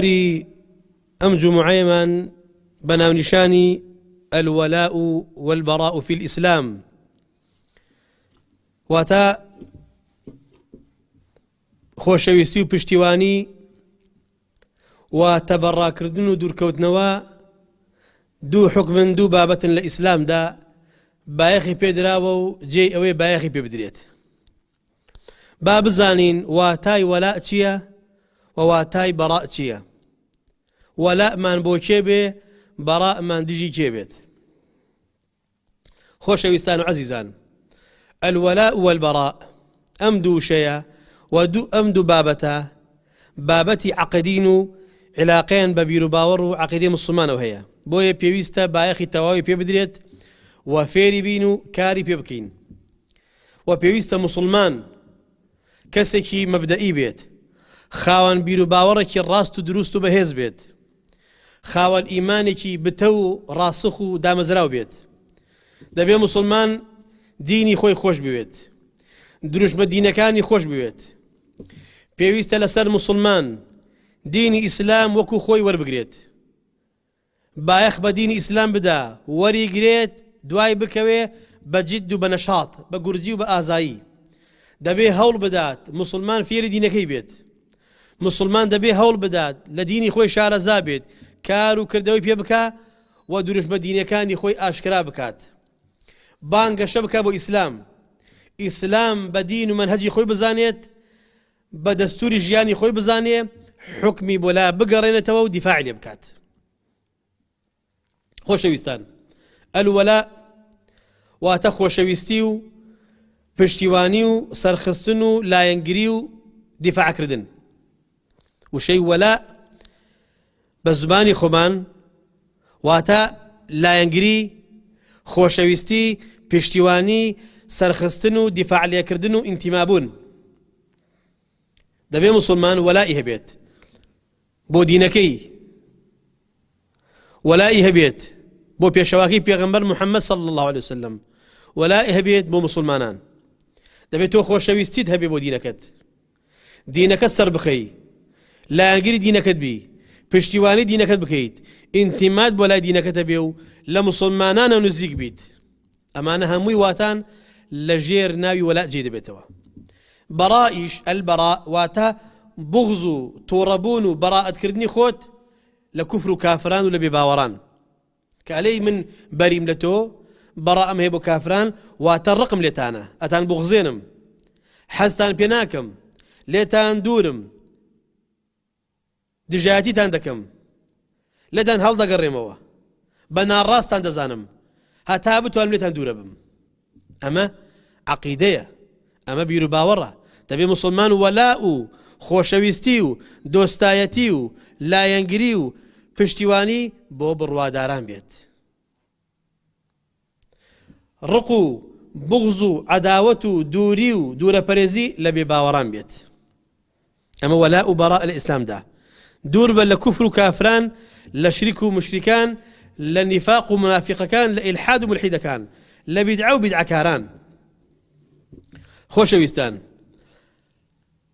أم جمعيمان بناو نشاني الولاء والبراء في الإسلام واتا خۆشەویستی و پشتیوانی و تەبەڕاکردن و دوورکەوتنەوە دوو حکمن دوو بابەتن لە ئیسلامدا بایەخی پێدراوە و جێی ئەوەی بایەخی پێ بدرێت. با بزانین واتای وەلاء چییە و واتای بەڕاء چییە. وەلاءمان بۆ کێ بێ، بەڕاءمان دژی کێ بێت. خۆشەویستان و عەزیزان، الولاء والبراء ئەم دوو شەیە و ئەم دوو بابەتە بابەتی عەقیدین و علاقەیان بە بیر و باوەڕ و عەقیدەی موسڵمانەوە هەیە. بۆیە پێویستە بایەخی تەواوی پێ بدرێت و فێری بین و کاری پێ بکەین. و پێویستە موسڵمان کەسێکی مەبدەئی بێت، خاوەن بیر و باوەڕێکی ڕاست و دروست و بەهێز بێت، خاوەن ئیمانێکی بتە و ڕاسخ و دامەزراو بێت. دەبێ موسڵمان دینی خۆی خۆش بوێت، دروشمە دینەکانی خۆش بوێت. پێویستە لەسەر موسڵمان دینی ئیسلام وەکو خۆی وەربگرێت، بایەخ بە دینی ئیسلام بدا، وەریگرێت، دوای بکەوێ بە جد و بە نەشاط، بە گورجی و بە ئازایی. دەبێ هەوڵ بدات موسڵمان فێری دینەکەی بێت. موسڵمان دەبێ هەوڵ بدات لە دینی خۆی شارەزا بێت، کار و کردەوەی پێ بکە و دروشمە دینەکانی خۆی ئاشکرا بکات. بانگەشە بکە بۆ ئیسلام. ئیسلام بە دین و منهەجی خۆی بزانێت، بە دەستوری ژیانی خۆی بزانێ، حکمی بۆ لا بگەڕێنێتەوە و دیفاعی لێ بکات. خۆشەویستان، الوەلاء واتە خۆشەویستی و پشتیوانی و سەرخستن و لایەنگری و دیفاعکردن. وشەی وەلاء بە زمانی خۆمان واتە لایەنگری، خۆشەویستی، پشتیوانی، سەرخستن و دیفاع لێکردن و ئینتیمابوون. دەبێ موسڵمان وەلائی هەبێت بۆ دینەکەی، وەلائی هەبێت بۆ پێشەواکەی پێغەمبەر محەممەد صلی الله عليه وسلم، وەلائی هەبێت بۆ موسڵمانان. دەبێت تۆ خۆشەویستیت هەبێ بۆ دینەکەت، دینەکەت سەر بخەی، لایەنگری دینەکەت بی، پشتیوانی دینەکەت بکەیت، ئینتیمات بۆ لای دینەکەت هەبێ و لە موسڵمانانە نزیک بیت. ئەمانە هەمووی واتان لە ژێر ناوی وەلاء جێ دەبێتەوە. بەڕائیش ئەلبەڕاء واتە بغز و تۆڕەبوون و بەڕائەتکردنی خۆت لە کوفر و کافران و لە بێباوەڕان. کە ئەلەی من بەریم لە تۆ، بەڕائەم هەیە بۆ کافران، واتە ڕقم لێتانە، ئەتان بغزێنم، حەزتان پێ ناکەم، لێتان دوورم، دژایەتیتان دەکەم، لێتان هەڵدەگەڕێمەوە، بە ناڕاستان دەزانم، هەتا بتوانم لێتان دوورە بم. ئەمە عەقیدەیە، ئەمە بیر و باوەڕە. دەبێ موسڵمان وەلاء و خۆشەویستی و دۆستایەتی و لایەنگری و پشتیوانی بۆ بڕواداران بێت. ڕق و بغز و عەداوەت و دووری و دوورەپەرێزی لە بێباوەڕان بێت. ئەمە وەلاء و بەڕاء لە ئیسلامدا. دوور بە لە کوفر و کافران، لە شریک و مشریکان، لە نیفاق و منافقەکان، لە ئیلحاد و ملحیدەکان، لە بیدعە و بیدعەکاران. خۆشەویستان،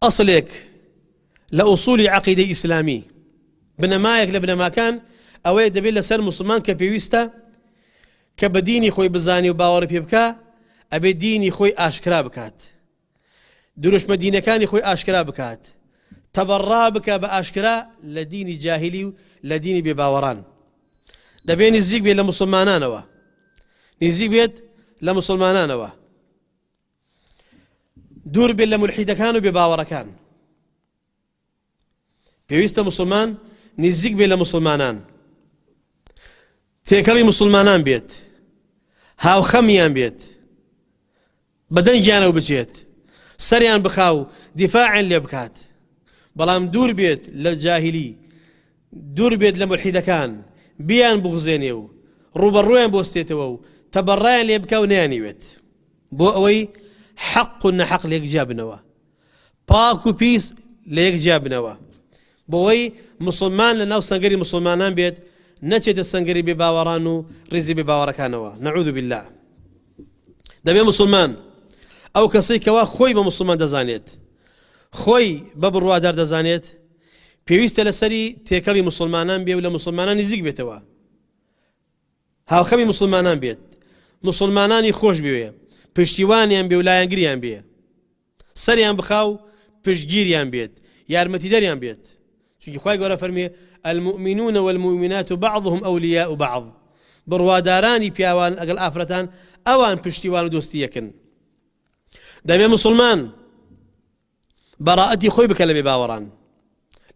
ئەسڵێک لە ئوسولی عەقیدەی ئیسلامی، بنەمایەک لە بنەماکان ئەوەیە دەبێت لەسەر موسڵمان کە پێویستە کە بە دینی خۆی بزانی و باوەڕ پێ بکە، ئەبێت دینی خۆی ئاشکرا بکات، دروشمە دینەکانی خۆی ئاشکرا بکات، تەبەڕا بکە بە ئاشکرا لە دینی جاهیلی و لە دینی بێباوەڕان. دەبێت نزیک بێت لە موسڵمانانەوە، نزیک بێت لە موسڵمانانەوە، دوور بێت لە مولحیدەکان و بێباوەڕەکان. پێویستە موسڵمان نزیک بێت لە موسڵمانان، تێکەڵی موسڵمانان بێت، هاوخەمیان بێت، بەدەنگیانەوە بچێت، سەریان بخاو دیفاعیان لێ بکات. بەڵام دوور بێت لە جاهیلی، دوور بێت لە مولحیدەکان، بیان بغزێنێ و ڕوبەڕوویان بۆستێتەوە و تەبەڕایان لێ بکە و نەیانیوێت، بۆ ئەوەی حەق و نەحەق لە یەکجیا بنەوە، پاک و پیس لە یەکجیا بنەوە، بۆ ئەوەی موسڵمان لە ناو سەنگەری موسڵمانان بێت، نەچێتە سەنگەری بێباوەڕان و ڕیزی بێباوەڕەکانەوە. نەعوذ بالله. دەبێ موسڵمان ئەو کەسەی کەوا خۆی بە موسڵمان دەزانێت، خۆی بە بڕوادار دەزانێت، پێویستە لەسەری تێکەڵی مسلمانان بێ و لە مسلمانان نزیک بێتەوە هاوخەمی مسلمانان بێت مسلمانانی خۆش بوێ پشتیوانیان بێ و لایەنگریان بێ سەریان بخاو پشتگیریان بێت یارمەتیدەریان بێت چونکی خوای گەورە فەرمێ المؤمنون والمؤمنات بعضهم أولياء بعض بڕوادارانی پیاوان ئەگەڵ ئافرەتان ئەوان پشتیوان و دۆستی یەکن دەبێ مسلمان بەڕائەتی خۆی بکە لە بێباوەڕان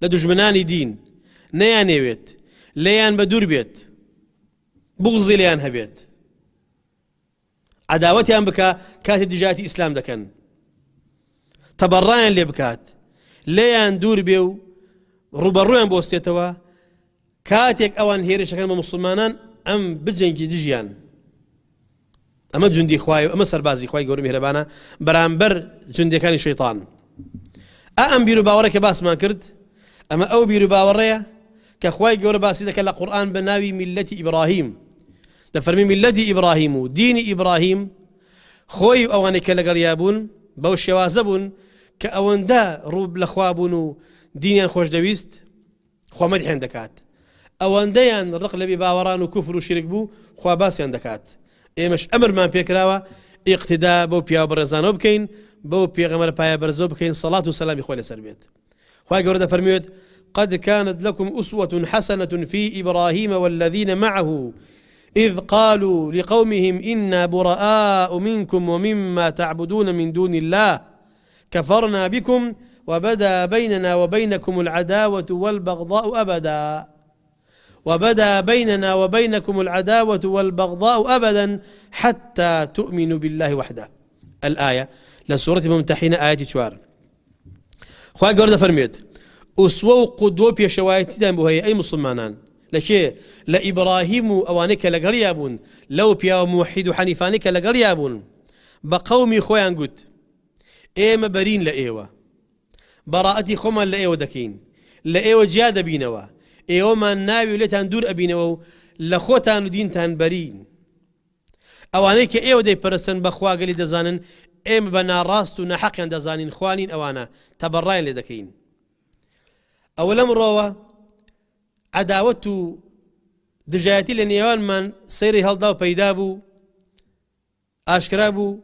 لە دوژمنانی دین نەیانێوێت لێیان بە دوور بێت بغزی لێیان هەبێت عداوەتیان بکە کاتی دژاتی ئیسلام دەکەن تەبەڕایان لێ بکات لێیان دوور بێ و ڕوبەڕوویان بۆستێتەوە کاتێک ئەوان هێرشەکەن بە مسلمانان ئەم بجەنگی دژیان ئەمە جوندی خوای و ئەمە سەربازی خوای گەورە میهرەبانە بەرامبەر جوندەکانی شەیطان ئەم بیر و باوەڕە کە باسمان کرد ئەمە ئەو بیر و باوەڕەیە کە خوای گەورە باسی دەکات لە قورئان بە ناوی میلەتی ئیبراهیم دەفەرمی میلەتی ئیبراهیم و دینی ئیبراهیم خۆی ئەوانەی کە لەگەڵیا بوون بەو شێوازە بوون کە ئەوەندە ڕوو لەخوا بوون و دینیان خۆش دەویست خوا مەدحیان دەکات ئەوەندەیان ڕق لە بێ باوەڕان و کوفر و شرک بوو خوا باسیان دەکات ئێمەش ئەمرمان پێکراوە ئیقتیدا بەو پیاوە بەڕێزانەوە بکەین بەو پێغەمبەر پایە بەرزەوە بکەین سەڵات و سەلامی خۆی لەسەر بێت خوای گەورە دەفەرموێت قد كانت لكم أسوة حسنة في إبراهيم والذين معه إذ قالوا لقومهم إنا براء منكم ومما تعبدون من دون الله كفرنا بكم وبدا بيننا وبينكم العداوة والبغضاء أبدا وبدا بيننا وبينكم العداوة والبغضاء أبدا حتى تؤمنوا بالله وحده الآية لسورة ممتحنة آية 4 خواه قرد فرميت أسوة وقدوة بيشوايتي بوهي أي مسلمانان لكي لإبراهيم أوانك لقريابون لو بيا موحد حنيفانك لقريابون بقومي خوان قد إيما برين لإيوة براءتي خمان لإيوة دكين لإيوة جادة بينوا إيوة ما ناوي وليتان دور أبينوا لخوتان ودينتان برين أوانك إيوة دي برسن بخوا قلي دزانن إيما بنا راستو نحقيان دزانين خوانين أوانا تبراين لدكين أولم روى عداوة دجاتي لنيوان من سيري هالداو بيدابو أشكرابو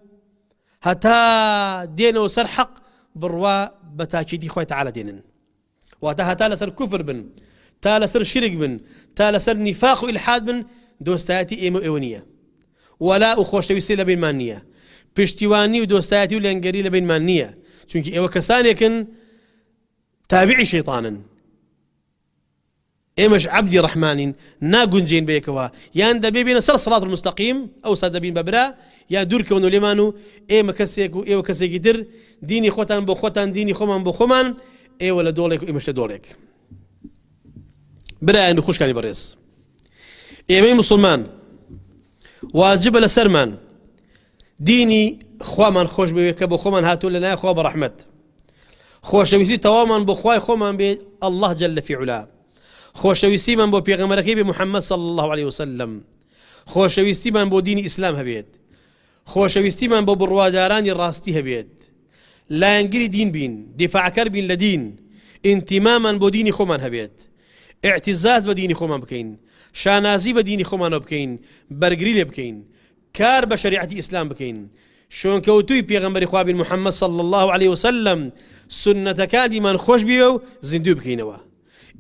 هتا دينو سر حق بروا بتاكيدي خوي تعالى دينن وهتا هتا لسر كفر بن تا لسر شرك بن تا لسر نفاق وإلحاد بن دوستاتي إيمو إيونية ولا أخوشتويسي لبين مانية پشتیوانی و دۆستایەتی و لێنگەری لە بینمان نییە چونکی ئێوە کەسانێکن تابعی شەیطانن ئێمەش عەبدی ڕەحمانین ناگونجین بەیەکەوە یان دەبێ بێنە سەر سڵات المستەقیم ئەوسا دەبین بەبرا یان دوورکەون و لێمان و ئێمە کەسێک و ئێوە کەسێکی تر دینی خۆتان بۆ خۆتان دینی خۆمان بۆ خۆمان ئێوە لە دۆڵێک و ئێمەش لە دۆڵێک برایان و خوشکانی بەڕێز ئێمەی مسلمان واجبە لەسەرمان دینی خوامان خۆش بوێ کە بۆ خۆمان هاتووە لەلایەن خوا بە ڕەحمەت خۆشەویستی تەواومان بۆ خوای خۆمان بێ الله جل في علا خۆشەویستیمان بۆ پێغەمبەرەکەی بێ محەممەد صلی الله عليه وسلم خۆشەویستیمان بۆ دینی ئیسلام هەبێت خۆشەویستیمان بۆ بڕوادارانی ڕاستی هەبێت لایەنگری دین بین دیفاعکەر بین لە دین ئینتیمامان بۆ دینی خۆمان هەبێت اعتزاز بە دینی خۆمان بکەین شانازی بە دینی خۆمانەوە بکەین بەرگری لێ بکەین كار بشريعة إسلام بكين شون كوتوي بيغمبري خوابين محمد صلى الله عليه وسلم سنة كان من خوش بيو زندو بكينوا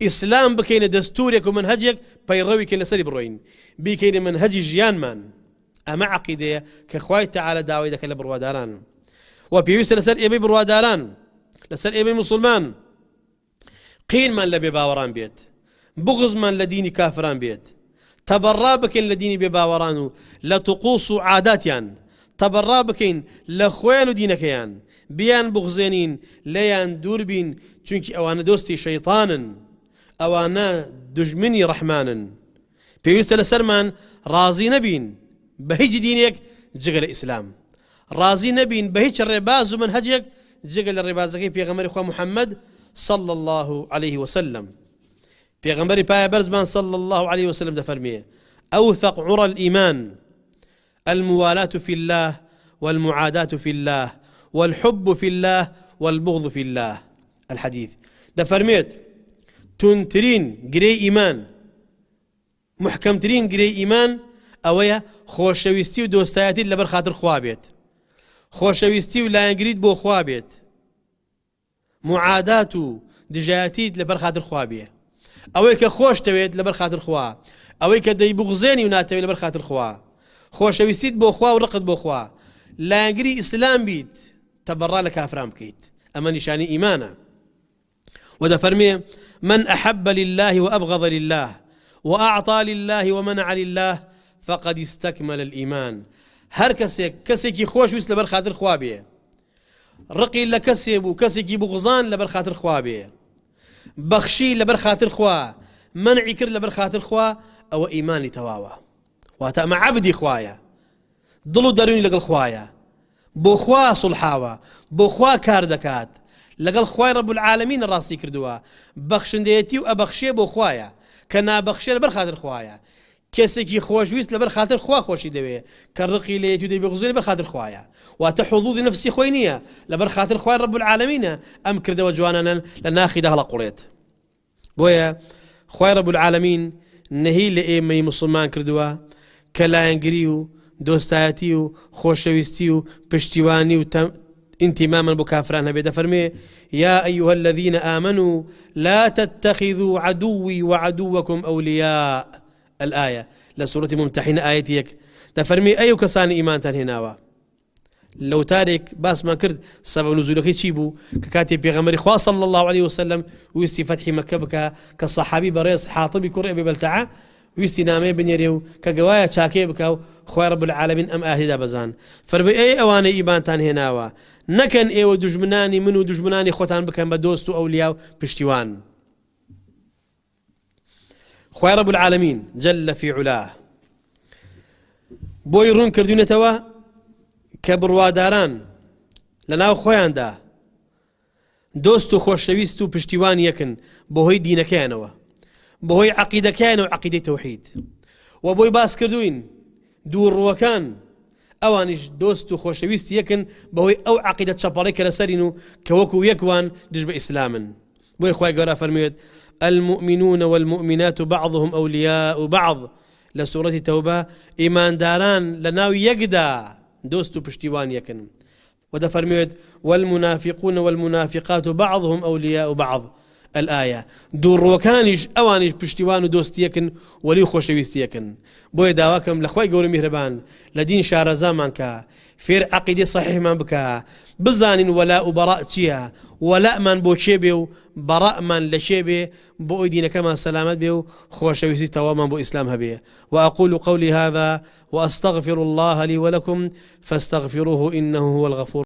إسلام بكين دستورك ومنهجك بيروي كلا سري بروين بكين منهج جيان من أما عقيدة كخواي تعالى داوي دك لبرواداران وبيوس لسر إبي برواداران لسر إبي مسلمان قين من لبي باوران بيت بغض من لديني كافران بيت تبرا بكين لديني بباورانو لتقوص عاداتيان تبرا بكين لخوان دينكيان بيان بغزينين ليان دوربين چونكي اوانا دوستي شيطانا اوانا دجمني رحمانا بيوست لسرمان رازي نبين بهيج دينيك جغل اسلام رازي نبين بهيج الرباز ومنهجك جغل الربازكي بيغمر اخوة محمد صلى الله عليه وسلم پیغمبری پای برزمان صلى الله عليه وسلم دفرميه أوثق عرى الإيمان الموالاة في الله والمعاداة في الله والحب في الله والبغض في الله الحديث دفرميت تونترين قري إيمان محكم ترين قري إيمان أويا خۆشەویستی و دۆستایەتیت لەبەر خاتر خوا بێت خۆشەویستی و لایەنگریت بۆ خوا بێت معادات و دژایەتیت لەبەر خاتر خوا بێ ئەوەی کە خۆشتەوێت لەبەر خاتر خوا ئەوەی کە دەیبغزێنی و ناتەوێت لەبەر خاتر خوا خۆشەویستیت بۆ خوا و ڕقت بۆ خوا لایەنگری ئیسلام بیت تەبەڕا لە کافران بکەیت ئەمە نیشانی ئیمانە ودەفەرمێ من أحب لله وأبغض لله وأعطى لله ومنع لله فقد استكمل الإيمان هر كسێکی خۆشویست لەبەر خاتر خوا بێ ڕقی لە کەسێ بوو کەسێکی بغزان لەبەر خاتر خوا بێ بەخشی لەبەر خاتر خوا منعی کرد لەبەر خاتر خوا ئەوە ئیمانی تەواوە واتە ئەمە عەبدی خوایە دڵ و دەروونی لەگەڵ خوایە بۆ خوا سڵحاوە بۆ خوا کار دەکات لەگەڵ خوای ڕەب العالەمین ڕاستی کردووە بەخشندەیەتی و ئەبەخشێ بۆ خوایە کە نابەخشێ لەبەر خاتر خوایە کەسێکی خۆشویست لەبەر خاتر خوا خۆشی دەوێ کە ڕقی لێت و دەیبغزێنی لەبەر خاتر خوایە واتە حظوظی نفسی خۆی نییە لەبەر خاتر خوای ڕەب العالەمینە ئەم کردەوە جوانانە لە ناخیدا هەڵەقوڕێت بۆیە خوای ڕەب العالەمین نەهی لە ئێمەی مسلمان کردووە کە لایەنگری و دۆستایەتی و خۆشەویستی و پشتیوانی و انتماما بۆ کافران هەبێ دەفەرمێ يا أيها الذين آمنوا لا تتخذوا عدوي وعدوكم أولياء الآية لسورة ممتحنة آيتيك دەفەرمێ ئەو کەسانی ئیمانتان هێناوە لەو تارێک باسمان کرد سەبەب نزولەکەی چی بوو کە کاتێ پێغەمبەری خوا صلی الله عليه وسلم ویستی فەتحی مەکە بکە کە سەحابی بەڕێز حاتبی کوڕی ئەبی بەلتەعە ویستی نامەیە بنێرێ و کە گەوایە چاکێ بکە و خوای ڕەب العالەمین ئەم ئاهێدا بەزان فەرمووی ئەی ئەوانەی ئیمانتان هێناوە نەکەن ئێوە دوژمنانی من و دوژمنانی خۆتان بکەن بە دۆست و ئەولیا و پشتیوان خوای ڕەب العالەمین جەل فی علاه بۆی ڕوون کردوونەتەوە کە بڕواداران لەناو خۆیاندا دۆست و خۆشەویست و پشتیوان یەکن بەهۆی دینەکەیانەوە بەهۆی عەقیدەکەیانەوە عەقیدەی تەوحید و بۆی باس کردوین دووڕووەکان ئەوانیش دۆست و خۆشەویست یەکن بەهۆی ئەو عەقیدە چەپەڵەی کە لەسەرین و کە وەکو یەکوان دژ بە ئیسلامن بۆی خوای گەورە فەرموویێت المؤمنون والمؤمنات بعضهم أولياء بعض لسورة توبة إيمان داران لناو يقدا دوست پشتیوان يكن ودفرميت والمنافقون والمنافقات بعضهم أولياء بعض الآية دور وكانش أوانش پشتیوان دوست يكن ولي خوشويست يكن بوي داواكم لخواي قول مهربان لدين شار زمان كا فير عقيدة صحيح من بكا بزانين ولاء وبراء تيها ولاء من بو شيبه براء من لشيبه بو دين كما سلامت به خوشويسي تواما بو إسلام هبه وأقول قولي هذا وأستغفر الله لي ولكم فاستغفروه إنه هو الغفور